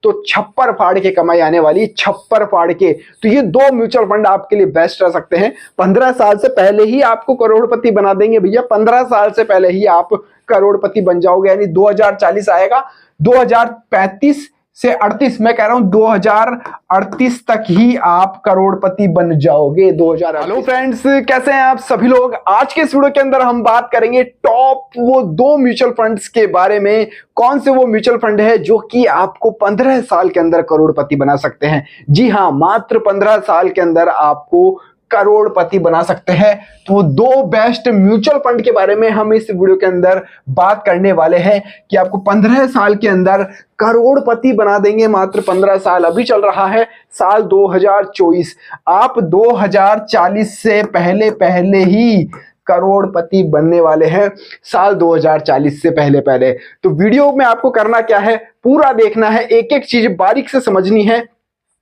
तो छप्पर फाड़ के कमाई आने वाली, छप्पर फाड़ के। तो ये दो म्यूचुअल फंड आपके लिए बेस्ट रह सकते हैं। 15 साल से पहले ही आपको करोड़पति बना देंगे भैया, 15 साल से पहले ही आप करोड़पति बन जाओगे। यानी 2040 आएगा, 2035 से 38, मैं कह रहा हूं 2038 तक ही आप करोड़पति बन जाओगे। 2000। हेलो फ्रेंड्स, कैसे हैं आप सभी लोग। आज के इस वीडियो के अंदर हम बात करेंगे टॉप वो दो म्यूचुअल फंड्स के बारे में। कौन से वो म्यूचुअल फंड है जो कि आपको 15 साल के अंदर करोड़पति बना सकते हैं। जी हां, मात्र 15 साल के अंदर आपको करोड़पति बना सकते हैं। तो दो बेस्ट म्यूचुअल फंड के बारे में हम इस वीडियो के अंदर बात करने वाले हैं कि आपको 15 साल के अंदर करोड़पति बना देंगे। मात्र 15 साल, अभी चल रहा है साल 2024। आप 2040 से पहले पहले ही करोड़पति बनने वाले हैं, साल 2040 से पहले पहले। तो वीडियो में आपको करना क्या है, पूरा देखना है, एक एक चीज बारीक से समझनी है।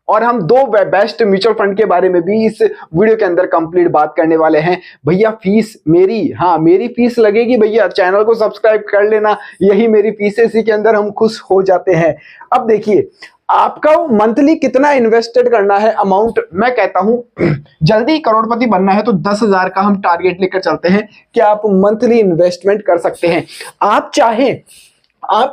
और हम दो बेस्ट म्यूचुअल फंड के बारे में भी इस वीडियो के अंदर कंप्लीट बात करने वाले हैं। भैया फीस मेरी, हाँ मेरी फीस लगेगी भैया, चैनल को सब्सक्राइब कर लेना, यही मेरी फीस है, इसी के अंदर हम खुश हो जाते हैं। अब देखिए, आपका मंथली कितना इन्वेस्टेड करना है अमाउंट, मैं कहता हूं जल्दी करोड़पति बनना है तो 10,000 का हम टारगेट लेकर चलते हैं कि आप मंथली इन्वेस्टमेंट कर सकते हैं। आप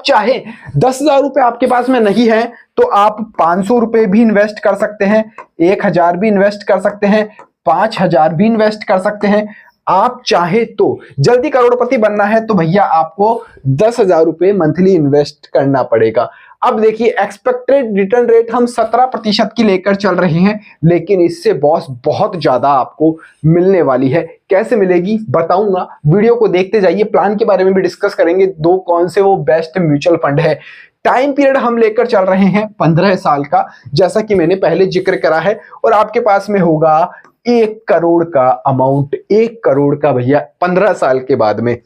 चाहे 10,000 रुपए आपके पास में नहीं है तो आप 500 रुपए भी इन्वेस्ट कर सकते हैं, 1,000 भी इन्वेस्ट कर सकते हैं, 5,000 भी इन्वेस्ट कर सकते हैं। आप चाहे तो जल्दी करोड़पति बनना है तो भैया आपको 10,000 रुपए मंथली इन्वेस्ट करना पड़ेगा। अब देखिए, एक्सपेक्टेड रिटर्न रेट हम 17% की लेकर चल रहे हैं, लेकिन इससे बॉस बहुत ज्यादा आपको मिलने वाली है। कैसे मिलेगी बताऊंगा, वीडियो को देखते जाइए। प्लान के बारे में भी डिस्कस करेंगे, दो कौन से वो बेस्ट म्यूचुअल फंड है। टाइम पीरियड हम लेकर चल रहे हैं 15 साल का, जैसा कि मैंने पहले जिक्र करा है। और आपके पास में होगा 1 करोड़ का अमाउंट, 1 करोड़ का भैया 15 साल के बाद में।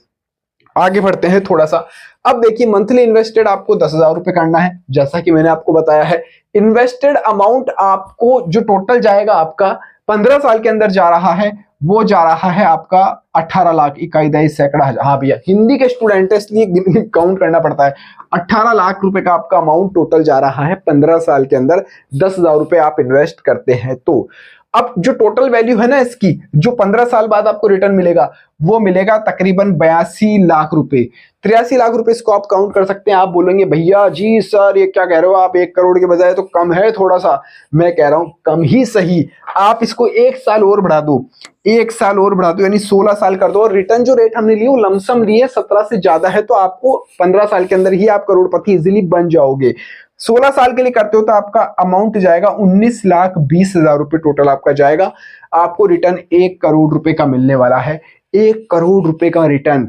आगे बढ़ते हैं थोड़ा सा। अब देखिए, मंथली इन्वेस्टेड आपको 10,000 रुपए करना है, जैसा कि मैंने आपको बताया है। इन्वेस्टेड अमाउंट आपको जो टोटल जाएगा आपका 15 साल के अंदर जा रहा है, वो जा रहा है आपका 18 लाख 21 सैकड़ा। हाँ भैया, हिंदी के स्टूडेंट है इसलिए काउंट करना पड़ता है। 18 लाख रुपए का आपका अमाउंट टोटल जा रहा है 15 साल के अंदर। 10,000 रुपए आप इन्वेस्ट करते हैं तो अब जो टोटल वैल्यू है ना इसकी, जो 15 साल बाद आपको रिटर्न मिलेगा, वो मिलेगा तकरीबन 82 लाख रुपए, 83 लाख रुपए। इसको आप काउंट कर सकते हैं। आप बोलेंगे भैया जी सर ये क्या कह रहे हो आप, 1 करोड़ के बजाय तो कम है थोड़ा सा। मैं कह रहा हूं कम ही सही, आप इसको 1 साल और बढ़ा दो, 1 साल और बढ़ा दो, यानी 16 साल कर दो। और रिटर्न जो रेट हमने लिए लमसम लिए 17 से ज्यादा है, तो आपको 15 साल के अंदर ही आप करोड़पति इजिली बन जाओगे। 16 साल के लिए करते हो तो आपका अमाउंट जाएगा 19,20,000 रुपए टोटल आपका जाएगा। आपको रिटर्न 1 करोड़ रुपए का मिलने वाला है, 1 करोड़ रुपए का रिटर्न।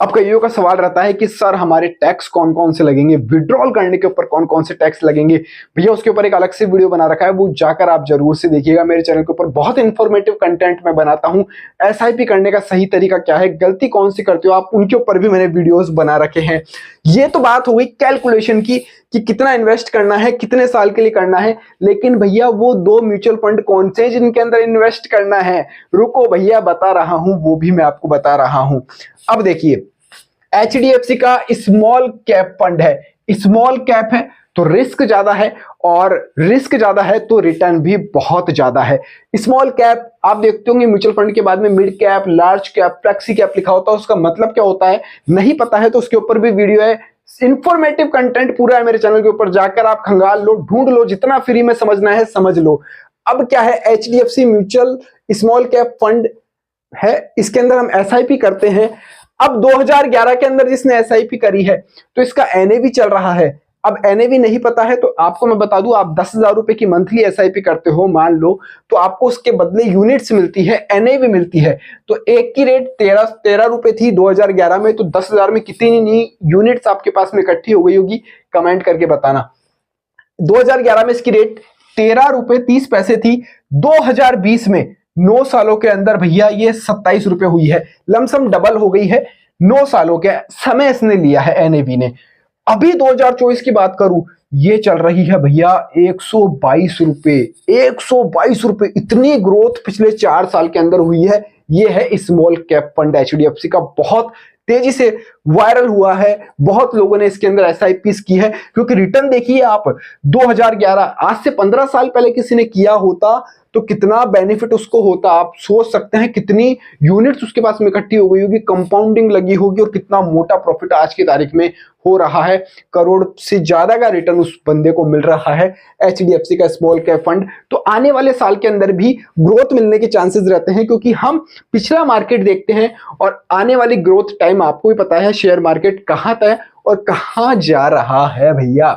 अब कईयों का सवाल रहता है कि सर हमारे टैक्स कौन कौन से लगेंगे, विड्रॉल करने के ऊपर कौन कौन से टैक्स लगेंगे। भैया उसके ऊपर एक अलग से वीडियो बना रखा है, वो जाकर आप जरूर से देखिएगा। मेरे चैनल के ऊपर बहुत इंफॉर्मेटिव कंटेंट मैं बनाता हूं। एसआईपी करने का सही तरीका क्या है, गलती कौन सी करते हो आप, उनके ऊपर भी मैंने वीडियोस बना रखे हैं। ये तो बात हो गई कैलकुलेशन की कि कितना इन्वेस्ट करना है, कितने साल के लिए करना है। लेकिन भैया वो दो म्यूचुअल फंड कौन से जिनके अंदर इन्वेस्ट करना है, रुको भैया बता रहा हूं, वो भी मैं आपको बता रहा हूं। अब देखिए, HDFC का स्मॉल कैप फंड है। स्मॉल कैप है तो रिस्क ज्यादा है, और रिस्क ज्यादा है तो रिटर्न भी बहुत ज्यादा है। स्मॉल कैप आप देखते होंगे म्यूचुअल फंड के बाद में mid cap, large cap, flexi cap लिखा होता है। उसका मतलब क्या होता है नहीं पता है तो उसके ऊपर भी वीडियो है, इंफॉर्मेटिव कंटेंट पूरा है मेरे चैनल के ऊपर, जाकर आप खंगाल लो, ढूंढ लो, जितना फ्री में समझना है समझ लो। अब क्या है, HDFC mutual small cap fund है, इसके अंदर हम SIP करते हैं। अब 2011 के अंदर जिसने SIP करी है तो इसका NAV चल रहा है। अब NAV नहीं पता है तो आपको मैं बता दूं, आप 10,000 रुपए की मंथली SIP करते हो मान लो, तो आपको उसके बदले यूनिट्स मिलती है, NAV मिलती है। तो एक की रेट 13 रुपए थी 2011 में, तो 10,000 में कितनी यूनिट्स आपके पास में इकट्ठी हो गई होगी, कमेंट करके बताना। 2011 में इसकी रेट 13 रुपए 30 पैसे थी। 2020 में 9 सालों के अंदर भैया ये 27 रुपए हुई है, लमसम डबल हो गई है। 9 सालों के समय इसने लिया है NAV ने। अभी 2024 की बात करूं, ये चल रही है भैया 122 रुपए, 122 रुपए। इतनी ग्रोथ पिछले 4 साल के अंदर हुई है। ये है स्मॉल कैप फंड HDFC का, बहुत तेजी से वायरल हुआ है, बहुत लोगों ने इसके अंदर एसआईपीस की है, क्योंकि रिटर्न देखिए आप 2011 आज से 15 साल पहले किसी ने किया होता तो कितना बेनिफिट उसको होता। आप सोच सकते हैं कितनी यूनिट्स उसके पास में इकट्ठी हो गई होगी, कंपाउंडिंग लगी होगी और कितना मोटा प्रॉफिट आज की तारीख में हो रहा है। करोड़ से ज्यादा का रिटर्न उस बंदे को मिल रहा है एचडीएफसी का स्मॉल कैप फंड। तो आने वाले साल के अंदर भी ग्रोथ मिलने के चांसेस रहते हैं, क्योंकि हम पिछला मार्केट देखते हैं और आने वाली ग्रोथ टाइम आपको भी पता है शेयर मार्केट कहां तक और कहां जा रहा है भैया।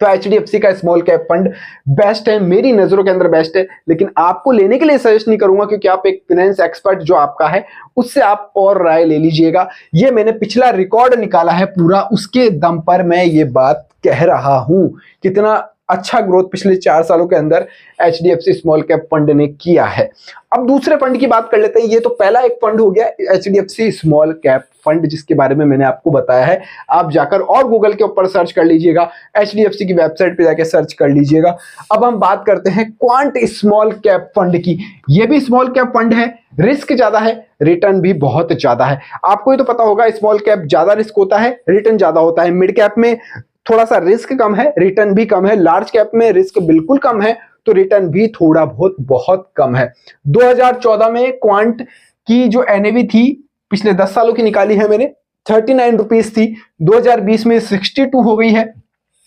तो एचडीएफसी का स्मॉल कैप फंड बेस्ट है, मेरी नजरों के अंदर बेस्ट है, लेकिन आपको लेने के लिए सजेस्ट नहीं करूंगा, क्योंकि आप एक फाइनेंस एक्सपर्ट जो आपका है उससे आप और राय ले लीजिएगा। ये मैंने पिछला रिकॉर्ड निकाला है पूरा, उसके दम पर मैं ये बात कह रहा हूं। कितना अच्छा ग्रोथ पिछले 4 सालों के अंदर एचडीएफसी स्मॉल कैप फंड ने किया है। अब दूसरे फंड की बात कर लेते हैं। ये तो पहला एक फंड हो गया एचडीएफसी स्मॉल कैप फंड, जिसके बारे में मैंने आपको बताया है। आप जाकर और गूगल के ऊपर सर्च कर लीजिएगा, एचडीएफसी की वेबसाइट पे जाकर सर्च कर लीजिएगा। अब हम बात करते हैं क्वांट स्मॉल कैप फंड की। ये भी स्मॉल कैप फंड है, रिस्क ज्यादा है, रिटर्न भी बहुत ज्यादा है। आपको ये तो पता होगा स्मॉल कैप ज्यादा रिस्क होता है, रिटर्न ज्यादा होता है। मिड कैप में थोड़ा सा रिस्क कम है, रिटर्न भी कम है। लार्ज कैप में रिस्क बिल्कुल कम है तो रिटर्न भी थोड़ा बहुत कम है। 2014 में क्वांट की जो एनएवी थी पिछले 10 सालों की निकाली है मैंने, 39 रुपीज थी। 2020 में 62 हो गई है।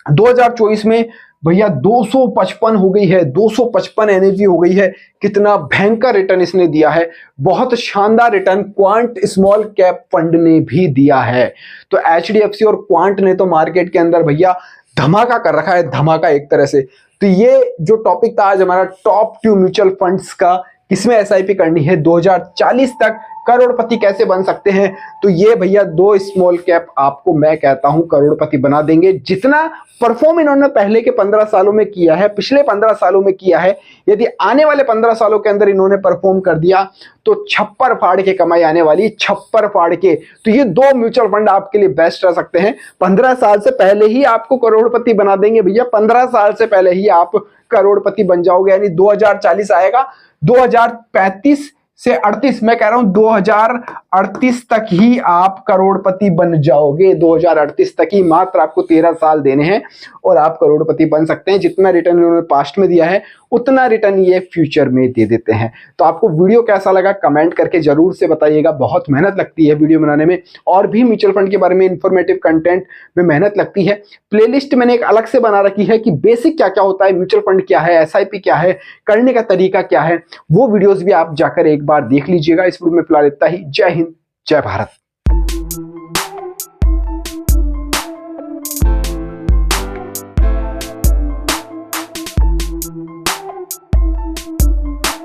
2024 में भैया 255 हो गई है, 255 एनएवी हो गई है। कितना भयंकर रिटर्न इसने दिया है, बहुत शानदार return quant small cap fund ने भी दिया है। तो एचडीएफसी और क्वांट ने तो मार्केट के अंदर भैया धमाका कर रखा है, धमाका एक तरह से। तो ये जो टॉपिक था आज हमारा टॉप 2 म्यूचुअल फंड्स का, किसमें एसआईपी करनी है, 2040 तक करोड़पति कैसे बन सकते हैं। तो ये भैया 2 स्मॉल कैप आपको मैं कहता हूं करोड़पति बना देंगे। जितना परफॉर्म इन्होंने पहले के 15 सालों में किया है, पिछले 15 सालों में किया है, यदि आने वाले 15 सालों के अंदर इन्होंने परफॉर्म कर दिया तो छप्पर फाड़ के कमाई आने वाली, छप्पर फाड़ के। तो ये 2 म्यूचुअल फंड आपके लिए बेस्ट रह सकते हैं। 15 साल से पहले ही आपको करोड़पति बना देंगे भैया, 15 साल से पहले ही आप करोड़पति बन जाओगे। यानी 2040 आएगा, 2035 से 38, मैं कह रहा हूं 2038 तक ही आप करोड़पति बन जाओगे। 2038 तक ही, मात्र आपको 13 साल देने हैं और आप करोड़पति बन सकते हैं। जितना रिटर्न इन्होंने पास्ट में दिया है उतना रिटर्न ये फ्यूचर में दे देते हैं। तो आपको वीडियो कैसा लगा कमेंट करके जरूर से बताइएगा। बहुत मेहनत लगती है वीडियो बनाने में, और भी म्यूचुअल फंड के बारे में इंफॉर्मेटिव कंटेंट में मेहनत लगती है। प्लेलिस्ट मैंने एक अलग से बना रखी है कि बेसिक क्या क्या होता है, म्यूचुअल फंड क्या है, एसआईपी क्या है, करने का तरीका क्या है, वो वीडियोस भी आप जाकर एक बार देख लीजिएगा। इस वीडियो में फिलहाल इतना ही। जय हिंद, जय भारत।